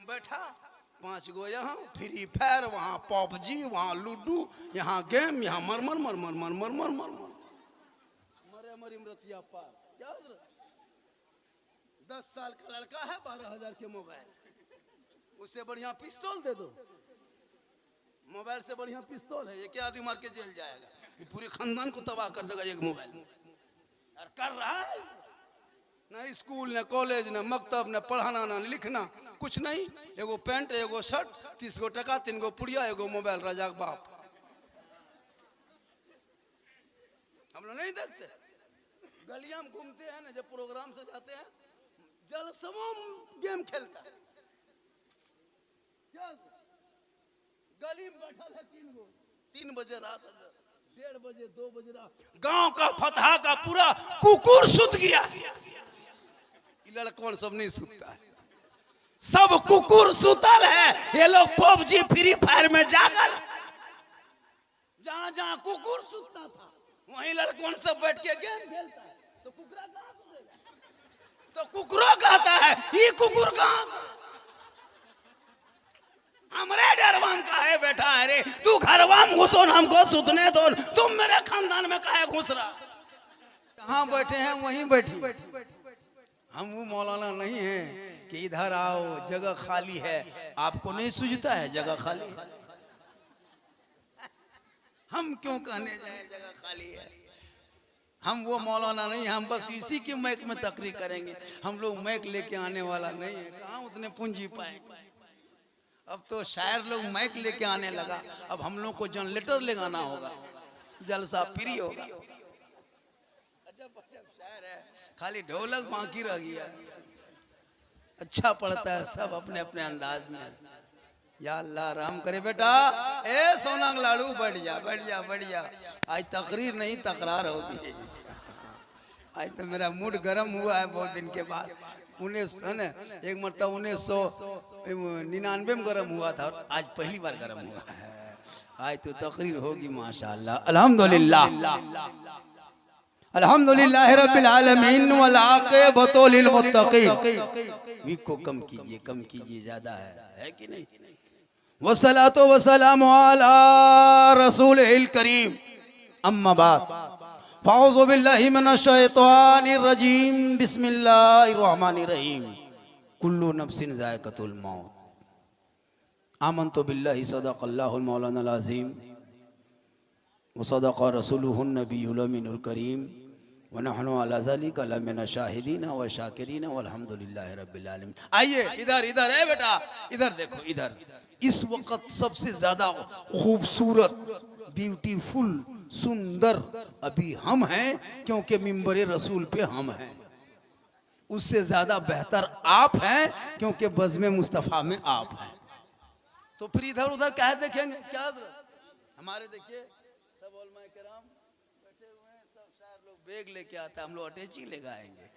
बैठा 5 गो यहाँ free fire, वहाँ पबजी, वहाँ लूडो, यहाँ गेम, यहाँ मरमर मरमर मरमर मरमर मरे मरी मरतिया पार। क्या 10 साल का लड़का है, 12,000 के मोबाइल, उससे बढ़िया पिस्तौल दे दो। मोबाइल से बढ़िया पिस्तौल है, ये क्या आदमी मार के जेल जाएगा, ये पूरे खानदान को तबाह कर देगा एक मोबाइल। और कर रहा है न स्कूल न कॉलेज न मकतब न पढ़ाना न लिखना कुछ नहीं, एगो पैंट एगो शर्ट, 30 गो टका, 3 गो पुड़िया, एगो मोबाइल, राजा के बाप। हम लोग नहीं देखते, गलियां में घूमते हैं ना, जब प्रोग्राम से जाते हैं, जल समूह गेम खेलता है, गली में बैठा है 3 गो, 3 बजे रात, 1:30 बजे 2 बजे रात, गांव का फतहा का पूरा कुकुर सुत गया। लड़कौन सब नहीं सुतता है, सब कुकुर सुतल है, ये लोग पबजी फ्री फायर में जागल। जहां जहां कुकुर सुतता था वहीं लड़कौन सब बैठ के गेम खेलता है, तो कुकुरा कहां सुतेगा? तो कुकुरो कहता है ये कुकुर कहां? हमरे डरवाम का है बेटा, अरे तू घरवाम घुसो हमको सुतने दो, तुम मेरे खानदान में काहे घुस रहा? कहाँ बैठे हैं वहीं बैठी। हम वो मौलाना नहीं है कि इधर आओ जगह खाली है, आपको नहीं सूझता है जगह खाली है? हम क्यों कहने जाए जगह खाली है? हम वो मौलाना नहीं, हम बस इसी की मैक में तकरीर करेंगे। हम लोग मैक लेके आने वाला नहीं है, कहाँ उतने पूंजी पाए। अब तो शायर लोग मैक लेके आने लगा, अब हम लोग को जनरेटर लगाना होगा, जलसा फ्री होगा। शायर है, खाली ढोलक बाकी रह गया। अच्छा पढ़ता है सब अपने अपने अंदाज में। या अल्लाह राम करे बेटा। ए सोनांग लाड़ू बैठ जा बैठ जा बैठ जा, आज तकरीर नहीं तकरार होगी। आज तो मेरा मूड गर्म हुआ है बहुत दिन के बाद। 19 मरतब 1999 में गर्म हुआ था, और आज पहली बार गर्म हुआ है। आज तो तकरीर होगी माशाअल्लाह। अल्हम्दुलिल्लाह अल्हम्दुलिल्लाह रब्बिल आलमीन वल आक़िबतु लिल मुत्तक़ीन। को कम कीजिए ज्यादा है कि नहीं? वस्सलातु वस्सलामु अला रसूलिल करीम, अम्मा बाद, फ़अऊज़ु बिल्लाहि मिनश शैतानिर रजीम, बिस्मिल्लाहिर रहमानिर रहीम। कुल्लु नफ्सिन ज़ाइक़तुल मौत, आमन्तु बिल्लाहि सदक़ल्लाहुल मौलानाल अज़ीम व सदक़ रसूलुहुन नबियुल अमीनुल करीम व नहनु अला ज़ालिका लमिन शाहिदीन व शाकिरीन वल्हम्दुलिल्लाहि रब्बिल आलमीन। आइए इधर इधर है बेटा, इधर देखो इधर। इस वक्त सबसे ज्यादा खूबसूरत, ब्यूटीफुल, सुंदर अभी हम हैं, क्योंकि मिंबर रसूल पे हम हैं। उससे ज्यादा बेहतर आप हैं, क्योंकि बज़्म मुस्तफ़ा में आप हैं। तो फिर इधर उधर क्या देखेंगे? क्या हमारे देखिए सब उलमाए किराम बैठे हुए हैं, सब शायर लोग बैग लेके आते हैं, हम लोग अटैची ले गाएंगे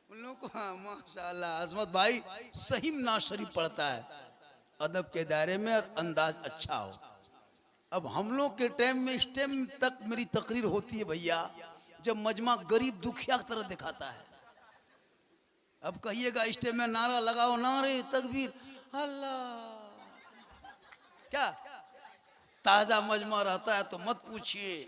उन लोगों को। हाँ माशाल्लाह, अजमत भाई सही नाज़ शरीफ पढ़ता है, अदब के दायरे में और अंदाज अच्छा हो। अब हम लोग के टाइम में, इस टाइम तक मेरी तकरीर होती है भैया जब मजमा गरीब दुखिया की तरह दिखाता है। अब कहिएगा इस टाइम में नारा लगाओ, नारे तकबीर, अल्लाह, क्या ताजा मजमा रहता है तो मत पूछिए।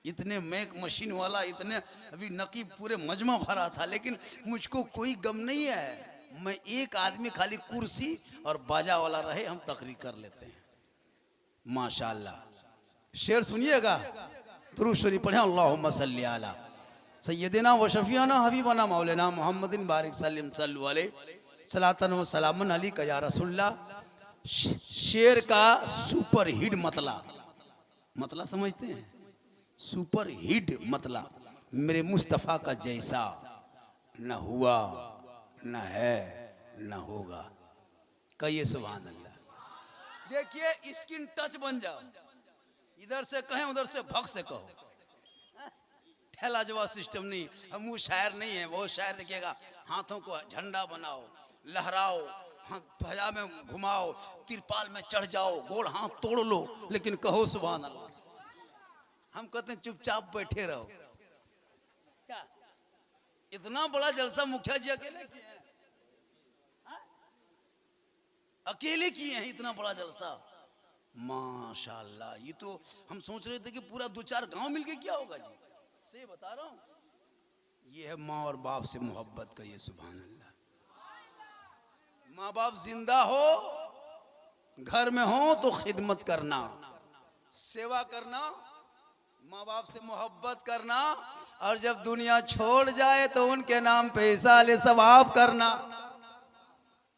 इतने मैक मशीन वाला, इतने अभी नकीब पूरे मजमा भरा था, लेकिन मुझको कोई गम नहीं है। मैं एक आदमी खाली कुर्सी और बाजा वाला रहे, हम तकरीर कर लेते हैं माशाअल्लाह। शेर सुनिएगा, दुरूद शरीफ पढ़े, अल्लाहुम्मा सल्ली अला सय्यदिना व शफीना हबीबना मौलाना मुहम्मदिन बारिक सल्लम सल्लु अलैहि सलातन व सलामन अली का या रसूलुल्लाह। शेर का सुपर हिट मतला समझते हैं? सुपर हिट मतला मेरे मुस्तफ़ा का जैसा न हुआ न है न होगा। कहिए सुभान अल्लाह। देखिए स्किन टच बन जाओ, इधर से कहें उधर से भग से कहो, ठेला जवाब सिस्टम नहीं। हम वो शायर नहीं है, वो शायर देखिएगा हाथों को झंडा बनाओ, लहराओ, फजा में घुमाओ, तिरपाल में चढ़ जाओ, गोल हाथ तोड़ लो, लेकिन कहो सुभान अल्लाह। हम कहते हैं चुपचाप बैठे रहो। क्या इतना बड़ा जलसा मुखिया जी अकेले किए हैं? अकेले किए हैं इतना बड़ा जलसा। माशाल्लाह, ये तो हम सोच रहे थे कि पूरा 2-4 गांव मिलके क्या होगा जी। से बता रहा हूं, ये है माँ और बाप से मोहब्बत का। ये सुभान अल्लाह, माँ बाप जिंदा हो, घर में हो तो खिदमत करना, सेवा करना, माँ बाप से मोहब्बत करना, और जब दुनिया छोड़ जाए तो उनके नाम पे इसाले सवाब करना।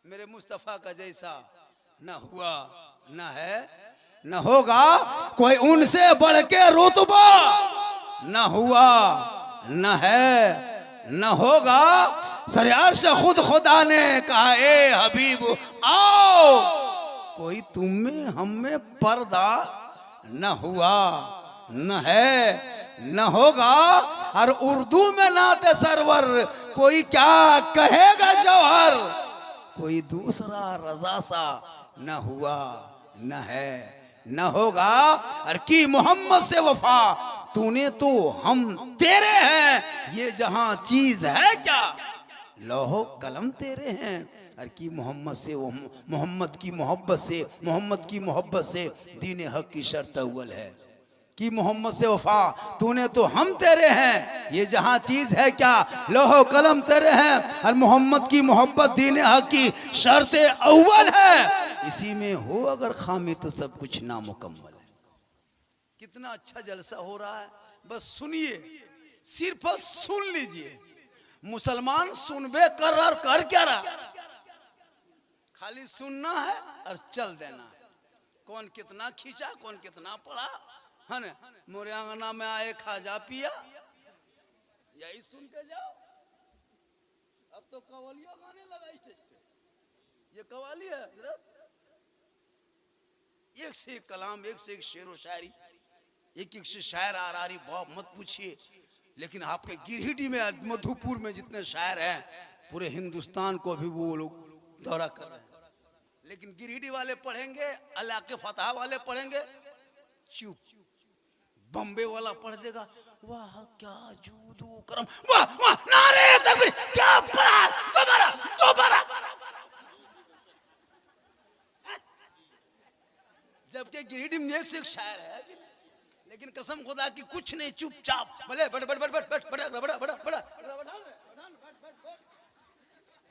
मेरे मुस्तफा का जैसा न हुआ, न है, न होगा कोई उनसे बढ़ के रुतबा, न हुआ, न है, न होगा। सरयार से खुद खुदा ने कहा, ए हबीब आओ, कोई तुम में हम में पर्दा न हुआ, न है, न होगा। और उर्दू में नाते सरवर, कोई क्या कहेगा जौहर, कोई दूसरा रजा सा न हुआ, न है, न होगा। और की मोहम्मद से वफा, तूने तो हम तेरे हैं, ये जहां चीज है क्या, लौहो कलम तेरे हैं। और की मोहम्मद से, वो मोहम्मद की मोहब्बत से, मोहम्मद की मोहब्बत से दीन हक की शर्त अव्वल है। कि मोहम्मद से वफा, तूने तो हम तेरे हैं, ये जहां चीज है क्या, लोहो कलम तेरे हैं। और मोहम्मद की मोहब्बत दीन हक की शर्त अव्वल है। इसी में हो अगर खामी तो सब कुछ नामुकम्मल है। कितना अच्छा जलसा हो रहा है, बस सुनिए, सिर्फ सुन लीजिए। मुसलमान सुनबे कर और कर क्या रहा, खाली सुनना है और चल देना है। कौन कितना खींचा, कौन कितना पढ़ा, है ना। मोरे आंगना में आए खाजा पिया, यही सुन के जाओ। अब तो कवालियां गाने लगा स्टेज पे, ये कवाली है हजरत। एक से एक कलाम, एक से एक शेर व शायरी, एक एक से शायर आरारी, बहुत मत पूछिए। लेकिन आपके गिरिडीह में, मधुपुर में जितने शायर हैं, पूरे हिंदुस्तान को भी वो लोग दौरा कर रहे हैं। लेकिन गिरिडीह वाले पढ़ेंगे, अल्लाह के फतह वाले पढ़ेंगे चुप, बम्बे वाला पढ़ देगा वाह क्या जूदो करम, वाह वाह नारे तकबीर, क्या पढ़ा, दोबारा दोबारा। जबकि गिरिडीह में एक से एक शायर है, लेकिन कसम खुदा की कुछ नहीं, चुपचाप भले बड़ बड़ बड़ बड़ बड़ बड़ा बड़ा बड़ा बड़ा।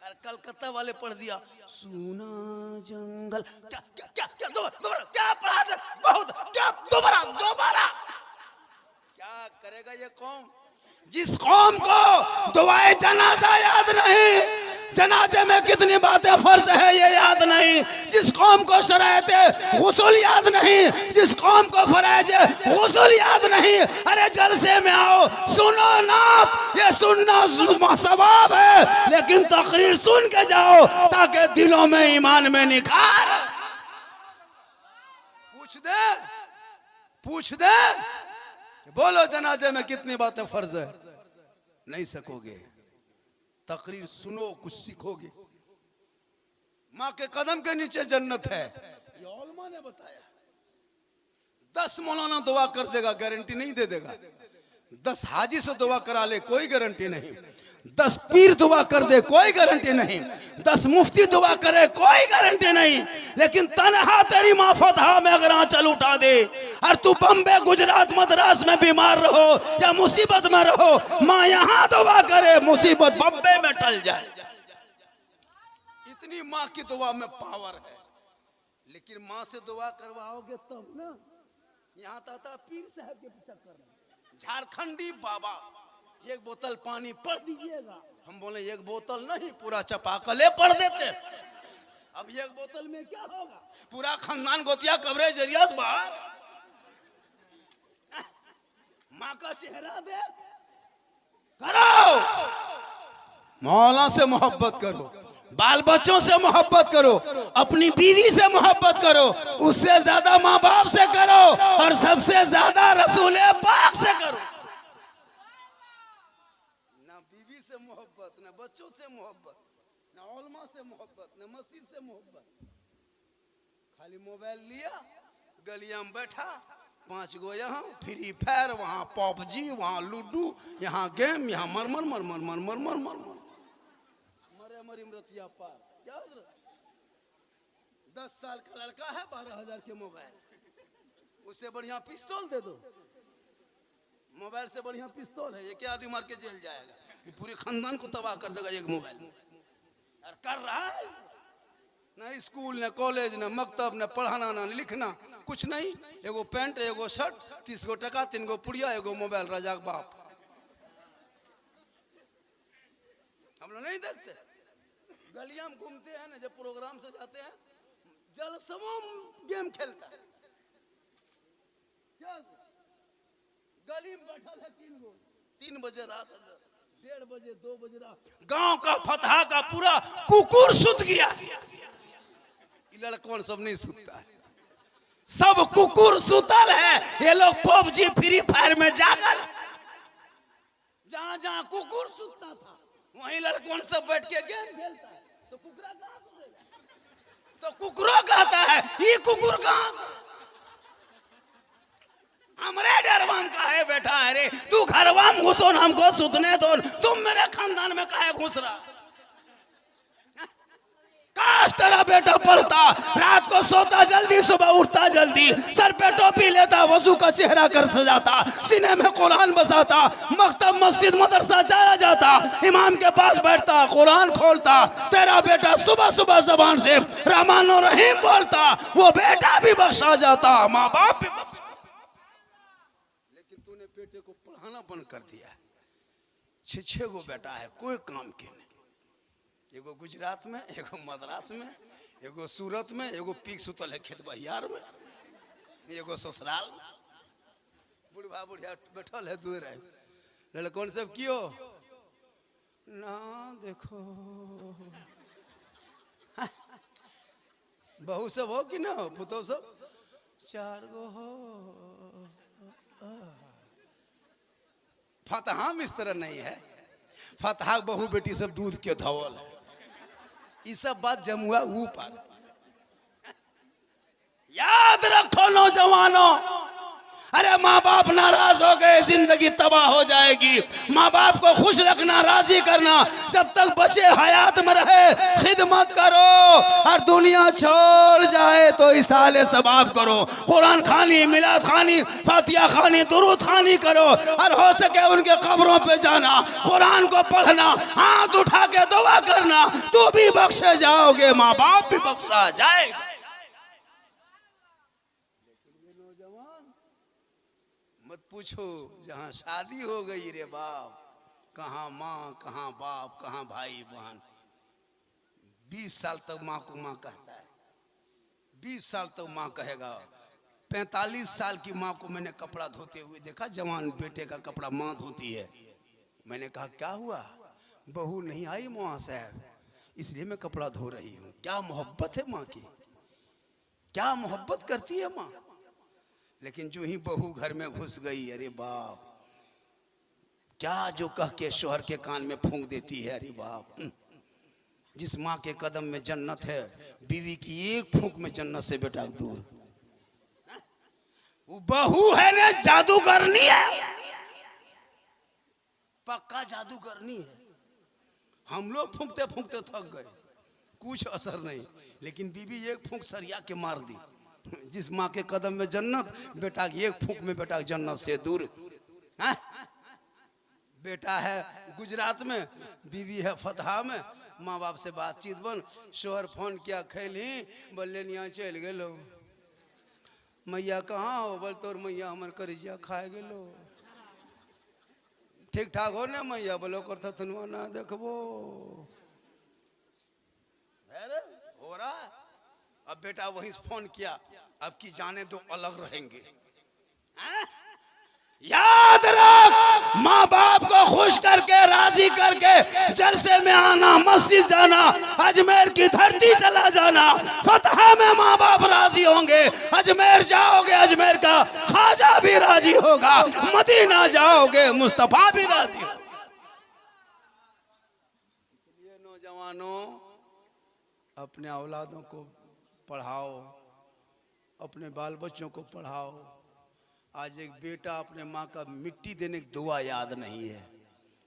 और कलकत्ता वाले पढ़ दिया सुना जंगल, क्या क्या क्या क्या, दोबारा क्या पढ़ा, बहुत क्या, दोबारा दोबारा। क्या करेगा ये कौम, जिस कौम को दुआए जनाजा याद नहीं, जनाजे में कितनी बातें फर्ज है ये याद नहीं, जिस कौम को शरायते गुस्ल याद नहीं, जिस कौम को फराइज गुस्ल याद नहीं। अरे जलसे में आओ, सुनो नात, ये सुनना सवाब है, लेकिन तकरीर सुन के जाओ ताकि दिलों में ईमान में निखार। पूछ दे बोलो जनाजे में कितनी बातें फर्ज है, नहीं सकोगे। तकरीर सुनो, कुछ सीखोगे। माँ के कदम के नीचे जन्नत है, ये उलमा ने बताया। 10 मौलाना दुआ कर देगा, गारंटी नहीं दे देगा। 10 हाजी से दुआ करा ले, कोई गारंटी नहीं। 10 पीर दुआ कर दे, कोई गारंटी नहीं। 10 मुफ्ती दुआ करे, कोई गारंटी नहीं। लेकिन तनहा तेरी माँ फतहा में अगर आंचल उठा दे, और तू बम्बे गुजरात मद्रास में बीमार रहो या मुसीबत में रहो, माँ यहाँ दुआ करे, मुसीबत बम्बे में टल जाए। इतनी माँ की दुआ में पावर है। लेकिन माँ से दुआ करवाओगे तब ना। यहाँ था पीर साहब के चक्कर में, झारखंडी बाबा, एक बोतल पानी पढ़ दीजिएगा। हम बोले एक बोतल नहीं, पूरा चपाकले पढ़ देते। अब एक बोतल में क्या होगा, पूरा खानदान गोतिया कब्रे जरिया से बाहर। माँ का चेहरा दे करो, मौला से मोहब्बत करो, बाल बच्चों से मोहब्बत करो, अपनी बीवी से मोहब्बत करो, उससे ज्यादा माँ बाप से करो, और सबसे ज्यादा रसूल पाक से करो। से मोहब्बत, न बच्चों से मोहब्बत, न उलमा से मोहब्बत, न मस्जिद से मोहब्बत। खाली मोबाइल लिया, गलिया में बैठा, 5 गो यहाँ फ्री फायर, वहाँ पबजी, वहाँ लूडो, यहाँ गेम, यहाँ मरमर मरमर मरमर मरमर मरे मरी मरतिया पार। क्या 10 साल का लड़का है, 12,000 के मोबाइल, उससे बढ़िया पिस्तौल दे दो। मोबाइल से बढ़िया पिस्तौल है, ये क्या आदमी मार के जेल जाएगा, ये पूरे खानदान को तबाह कर देगा एक मोबाइल। और कर रहा है ना, स्कूल न कॉलेज न मकतब न पढ़ाना न लिखना कुछ नहीं, एगो पैंट एगो शर्ट, 30 गो टका, 3 गो पुड़िया, एगो मोबाइल, राजा के बाप। हम लोग नहीं देखते, गलियां में घूमते हैं ना, जब प्रोग्राम से जाते हैं, जल समूह गेम खेलता है, क्या गली में बैठा है 3 बजे रात, 1:30 बजे 2 बजे रात, गांव का फतहा का पूरा कुकुर सुत गया। ये लड़कन सब नहीं सुतता है, सब कुकुर सुतल है, ये लोग पबजी फ्री फायर में जागल। जहां जहां कुकुर सुतता था वहीं लड़कन सब बैठ के गेम खेलता है, तो कुकुरा कहां सुतेगा? तो कुकुरो कहता है ये कुकुर कहां, हमरे डरवाम का है बेटा, अरे तू घरवाम घुसो, हमको सुतने दो, तुम मेरे खानदान में काहे घुस रहा? काश तेरा बेटा पढ़ता, रात को सोता जल्दी, सुबह उठता जल्दी, सर पे टोपी लेता, वजू का चेहरा कर सजाता, सीने में कुरान बसाता, मकतब मस्जिद मदरसा चला जाता, इमाम के पास बैठता, कुरान खोलता। तेरा बेटा सुबह सुबह जबान से रहमान और रहीम बोलता, वो बेटा भी बख्शा जाता, माँ बाप भी। लेकिन तूने बेटे को पढ़ाना बंद कर दिया। 6 गो बेटा है, कोई काम के नहीं, एगो गुजरात में, एगो मद्रास में, एगो सूरत में, एगो पीक सुतल है खेत बहियार में, एगो ससुराल में, बुढ़वा बुढ़िया बैठल है दूर है। लड़कों सब कियो ना देखो, बहू सब हो कि ना हो, पुतो सब 4 गो हो। फतहा में इस तरह नहीं है, फतहा बहू बेटी सब दूध के धवल है, ये सब बात जमुआ ऊपर। याद रखो नौजवानों, अरे माँ बाप नाराज हो गए जिंदगी तबाह हो जाएगी। माँ बाप को खुश रखना, राजी करना, जब तक बचे हयात में रहे खिदमत करो, और दुनिया छोड़ जाए तो इसाले सबाब करो, कुरान खानी, मिलाद खानी, फातिहा खानी, दुरूद खानी करो, और हो सके उनके कब्रों पे जाना, कुरान को पढ़ना, हाथ उठा के दुआ करना, तो भी बख्शे जाओगे, माँ बाप भी बख्शा जाएगा। मत पूछो, जहां शादी हो गई रे बाप, कहां माँ कहां बाप कहां भाई बहन। 20 साल तक माँ को माँ कहता है, 20 साल तक माँ कहेगा। 45 साल की माँ को मैंने कपड़ा धोते हुए देखा, जवान बेटे का कपड़ा माँ धोती है। मैंने कहा क्या हुआ? बहू नहीं आई माँ साहब, इसलिए मैं कपड़ा धो रही हूँ। क्या मोहब्बत है माँ की, क्या मोहब्बत करती है माँ। लेकिन जो ही बहू घर में घुस गई, अरे बाप, क्या जो कह के शोहर के कान में फूंक देती है, अरे बाप। जिस माँ के कदम में जन्नत है, बीवी की एक फूंक में जन्नत से बेटा दूर। वो बहू है ना, जादू करनी है, पक्का जादू करनी है। हम लोग फूंकते फूंकते थक गए, कुछ असर नहीं, लेकिन बीवी एक फूंक सरिया के मार दी। जिस माँ के कदम में जन्नत, बेटा एक फूंक में बेटा जन्नत से दूर। हा? बेटा है गुजरात में, बीवी है फतहा में, माँ बाप से बातचीत बन, शोहर फोन किया, खैली, बोले यहाँ चल गेलो। मैया कहाँ हो? बोल तोर मैया हमार करिजिया खाए गेलो। ठीक ठाक हो ना मैया? बोलो करता थनुआ ना देखबो। अरे हो रहा है। अब बेटा वहीं से फोन किया, अब की जाने दो अलग रहेंगे। याद रख, माँ बाप को खुश करके राजी करके जलसे में आना, मस्जिद जाना, अजमेर की धरती चला जाना। फतहा में माँ बाप राजी होंगे, अजमेर जाओगे अजमेर का ख्वाजा भी राजी होगा, मदीना जाओगे मुस्तफा भी राजी होगा। इसलिए नौजवानों, अपने औलादों को पढ़ाओ, अपने बाल बच्चों को पढ़ाओ। आज एक बेटा अपने माँ का मिट्टी देने की दुआ याद नहीं है,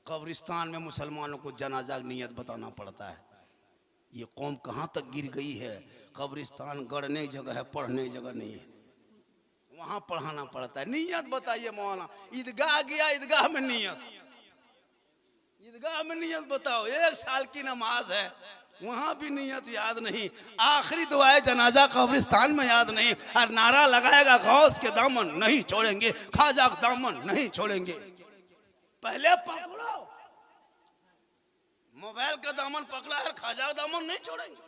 कब्रिस्तान में मुसलमानों को जनाजा की नियत बताना पड़ता है। ये कौम कहाँ तक गिर गई है। कब्रिस्तान गढ़ने की जगह है, पढ़ने की जगह नहीं है, वहां पढ़ाना पड़ता है। नियत बताइए मौलाना, ईदगाह गया, ईदगाह में नियत, ईदगाह में नियत बताओ। 1 साल की नमाज है, वहां भी नियत याद नहीं। आखिरी दुआए जनाजा कब्रिस्तान में याद नहीं। और नारा लगाएगा गौस के दामन नहीं छोड़ेंगे, ख्वाजा के दामन नहीं छोड़ेंगे। पहले पकड़ो, मोबाइल का दामन पकड़ा है, ख्वाजा का दामन नहीं छोड़ेंगे।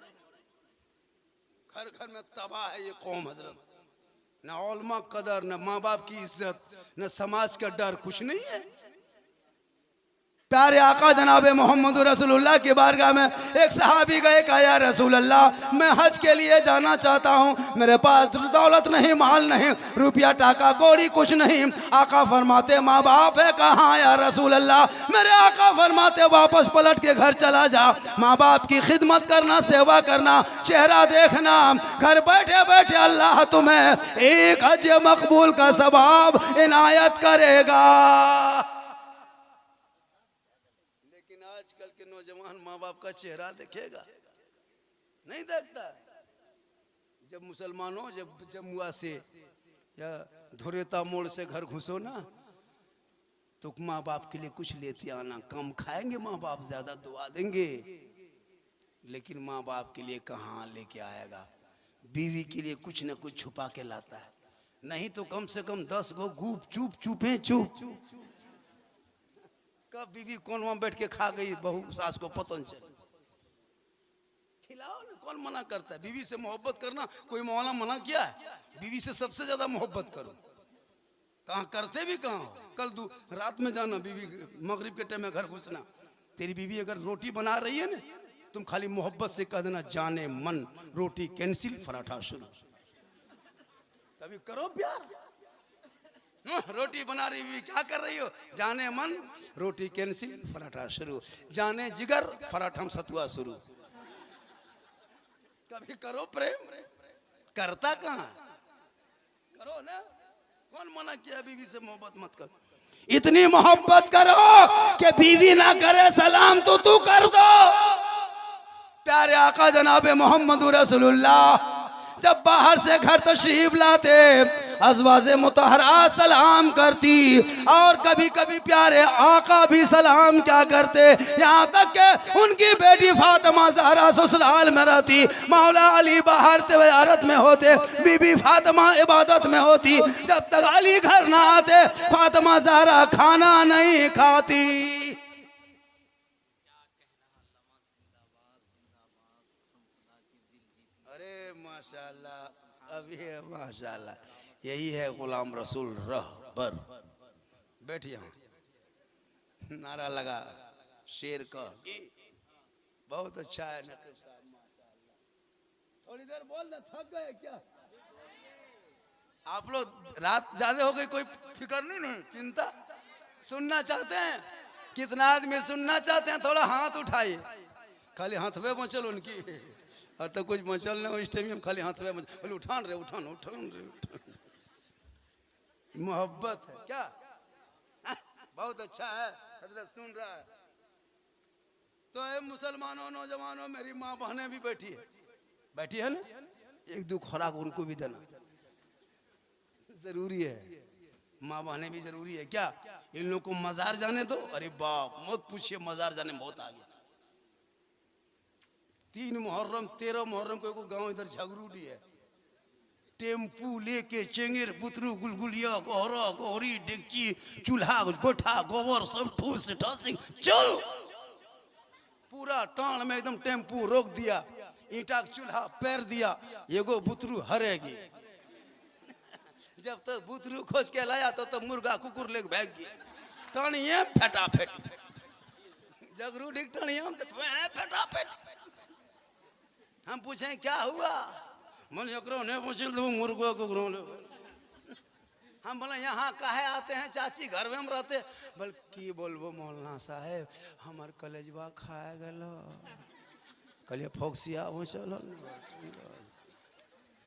घर घर में तबाह है ये कौम हजरत। न उलमा कदर, न माँ बाप की इज्जत, न समाज का डर, कुछ नहीं है। प्यारे आका जनाबे मोहम्मद रसूलुल्लाह की बारगाह में एक सहाबी गए, कहा या रसूल अल्लाह, मैं हज के लिए जाना चाहता हूँ, मेरे पास दौलत नहीं, माल नहीं, रुपया टाका कौड़ी कुछ नहीं। आका फरमाते माँ बाप है कहाँ या रसूल अल्लाह? मेरे आका फरमाते वापस पलट के घर चला जा, माँ बाप की खिदमत करना, सेवा करना, चेहरा देखना, घर बैठे बैठे अल्लाह तुम्हें एक हज मकबूल का सवाब इनायत करेगा। आजकल के नौजवान माँ बाप का चेहरा देखेगा? नहीं देखता। जब मुसलमानों जब जमुआ से या धुरेता मोड़ से घर घुसो ना, तो माँ बाप के लिए कुछ लेते आना। कम खाएंगे माँ बाप, ज्यादा दुआ देंगे, लेकिन माँ बाप के लिए कहाँ लेके आएगा। बीवी के लिए कुछ न कुछ छुपा के लाता है, नहीं तो कम से कम 10 गो गुप चुप चुपे चुप। कब बीवी कौन वहां बैठ के खा गई, बहू सास को पता नहीं चला। खिलाओ ना, कौन मना करता है? बीवी से मोहब्बत करना कोई मौला मना किया है? बीवी से सबसे ज्यादा मोहब्बत करो। कहाँ करते भी कहाँ हो? कल रात में जाना, बीवी मगरिब के टाइम में घर घुसना। तेरी बीवी अगर रोटी बना रही है ना, तुम खाली मोहब्बत से कह देना जाने मन रोटी कैंसिल, पराठा शुरू। कभी करो प्यार। रोटी बना रही हुई क्या कर रही हो? जाने मन रोटी कैंसिल, पराठा शुरू। जाने जिगर पराठा सतुआ शुरू। कभी करो प्रेम। करता कहाँ? करो ना। कौन मना किया बीवी से मोहब्बत मत करो? इतनी मोहब्बत करो कि बीवी ना करे सलाम तो तू कर दो। प्यारे आका जनाबे मोहम्मद रसूलुल्लाह जब बाहर से घर तशरीफ लाते, अज़वाजे मुतहरा सलाम करती, और कभी कभी प्यारे आका भी सलाम क्या करते। यहाँ तक कि उनकी बेटी फातिमा ज़हरा ससुराल में रहती, मौला अली बाहर तिजारत में होते, बीबी फातिमा इबादत में होती। जब तक अली घर ना आते, फातिमा ज़हरा खाना नहीं खाती। माशाल्लाह, अभी है माशाल्लाह। यही है गुलाम रसूल रहबर। बैठ यहाँ, नारा लगा शेर का, बहुत अच्छा है नकीब साहब माशाल्लाह। थोड़ी देर बोल ना, थक गए क्या आप लोग? रात ज्यादा हो गई, कोई फिक्र नहीं, चिंता। सुनना चाहते हैं? कितना आदमी सुनना चाहते हैं? थोड़ा हाथ उठाइए, खाली हाथ में मचल उनकी, और तो कुछ मचल नहीं। इस टाइम खाली हाथ में बोले उठान रहे, उठान उठान रहे। मोहब्बत है क्या? बहुत अच्छा है, हजरत सुन रहा है। तो है मुसलमानों, नौजवानों, मेरी माँ बहनें भी बैठी है ना, एक दो खुराक उनको भी देना जरूरी है। माँ बहनें भी जरूरी है क्या? इन लोगों को मजार जाने दो। अरे बाप मत पूछिए, मजार जाने बहुत आगे। 3 मुहर्रम 13 मुहर्रम को गांव इधर झगरूडी है, टेम्पू लेके चेंगेर पुतरू गुलगुलिया गोहरा गोहरी डेगची चूल्हा गोठा गोबर सब ठूस ठासी चल। पूरा टाण में एकदम टेम्पू रोक दिया, ईंटा चूल्हा पैर दिया, एगो बुतरू हरेगी। जब तक बुतरू खोज के लाया तो मुर्गा कुकुर लेके भाग गया। टाणिए फटाफट जगरूडी टाणिए फटाफट। हम पूछें क्या हुआ? मन एकरो ने पूछल तो मुर्गा कुकुर। हम बोले यहाँ काहे आते हैं चाची, घर में हम रहते। बोल की बोलबो मौलाना साहेब, हमार कलेजवा खाए गलो। कहलिए फोक्सिया वो चलो